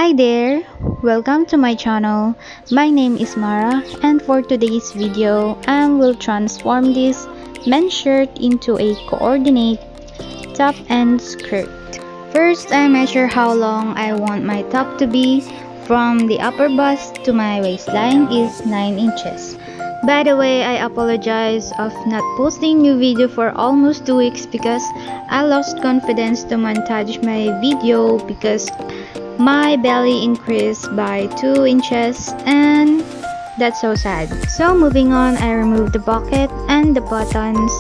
Hi there! Welcome to my channel. My name is Mara, and for today's video, I will transform this men's shirt into a coordinate top and skirt. First, I measure how long I want my top to be. From the upper bust to my waistline is 9 inches. By the way, I apologize of not posting new video for almost 2 weeks because I lost confidence to montage my video because my belly increased by 2 inches and that's so sad. So moving on, I remove the pocket and the buttons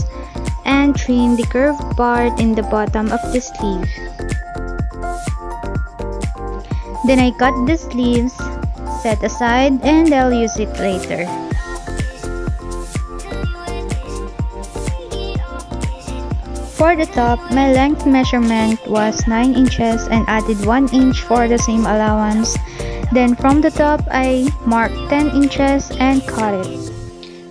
and trim the curved part in the bottom of the sleeve. Then I cut the sleeves, set aside, and I'll use it later. For the top, my length measurement was 9 inches and added 1 inch for the seam allowance. Then from the top, I marked 10 inches and cut it.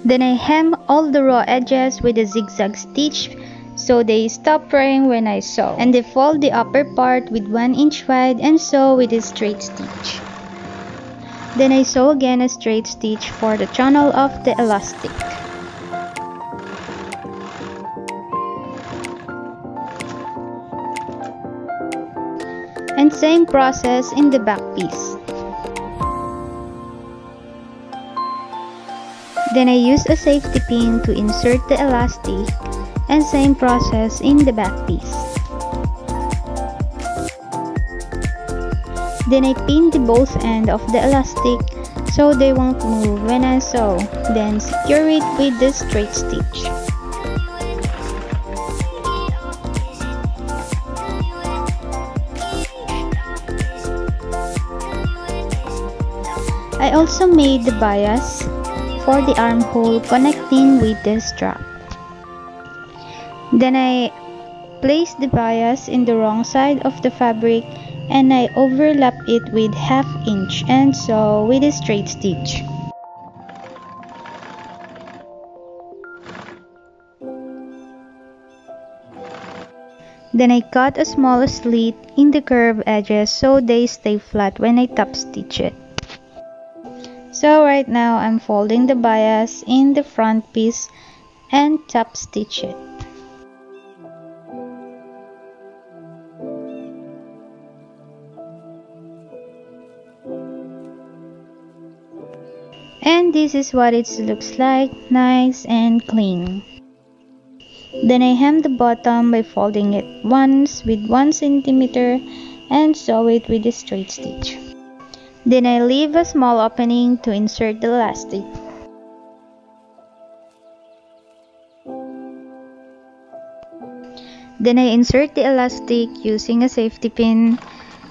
Then I hem all the raw edges with a zigzag stitch so they stop fraying when I sew. And I fold the upper part with 1 inch wide and sew with a straight stitch. Then I sew again a straight stitch for the channel of the elastic. And same process in the back piece. Then I use a safety pin to insert the elastic and same process in the back piece. Then I pin the both end of the elastic so they won't move when I sew. Then secure it with the straight stitch. I also made the bias for the armhole connecting with the strap. Then I place the bias in the wrong side of the fabric and I overlap it with 1/2 inch and sew with a straight stitch. Then I cut a small slit in the curved edges so they stay flat when I top stitch it. So right now I'm folding the bias in the front piece and top stitch it. And this is what it looks like, nice and clean. Then I hem the bottom by folding it once with 1 centimeter and sew it with a straight stitch. Then I leave a small opening to insert the elastic. Then I insert the elastic using a safety pin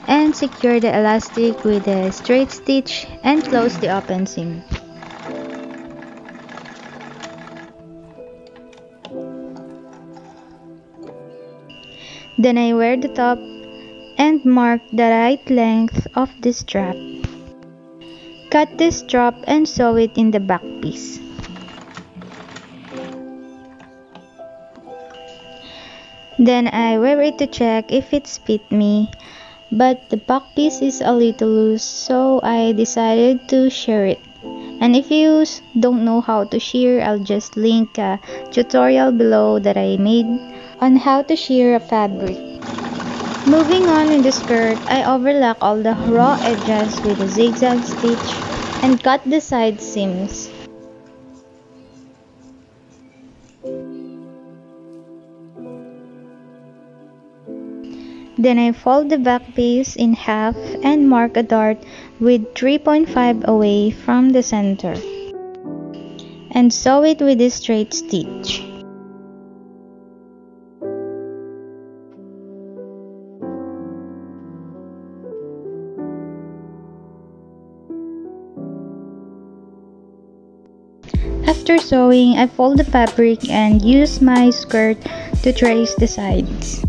and secure the elastic with a straight stitch and close the open seam. Then I wear the top and mark the right length of the strap. Cut the strap and sew it in the back piece. Then I wear it to check if it fit me, but the back piece is a little loose, so I decided to shear it. And if you don't know how to shear, I'll just link a tutorial below that I made on how to shear a fabric. Moving on in the skirt, I overlap all the raw edges with a zigzag stitch and cut the side seams. Then I fold the back piece in half and mark a dart with 3.5 away from the center and sew it with a straight stitch. After sewing, I fold the fabric and use my skirt to trace the sides.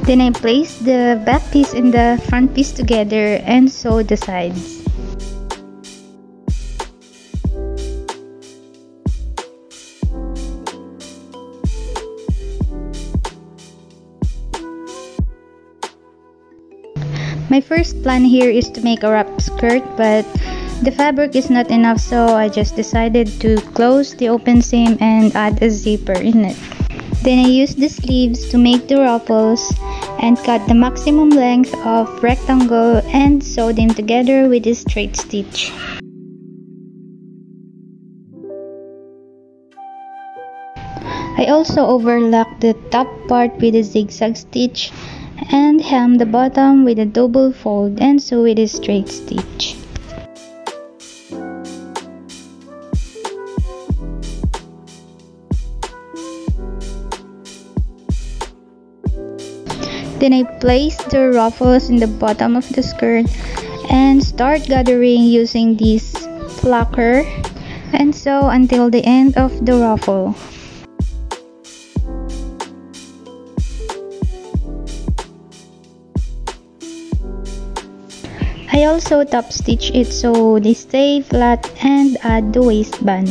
Then I place the back piece and the front piece together and sew the sides. My first plan here is to make a wrap skirt, but the fabric is not enough, so I just decided to close the open seam and add a zipper in it. Then I used the sleeves to make the ruffles and cut the maximum length of rectangle and sew them together with a straight stitch. I also overlocked the top part with a zigzag stitch and hem the bottom with a double fold and sew with a straight stitch. Then I place the ruffles in the bottom of the skirt and start gathering using this plucker and sew until the end of the ruffle. I also top stitch it so they stay flat and add the waistband.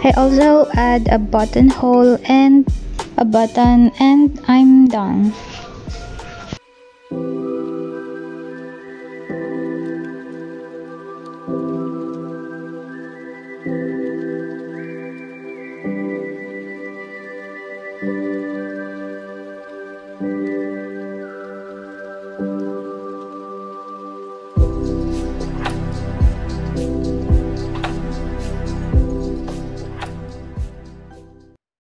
I also add a buttonhole and a button and I'm done.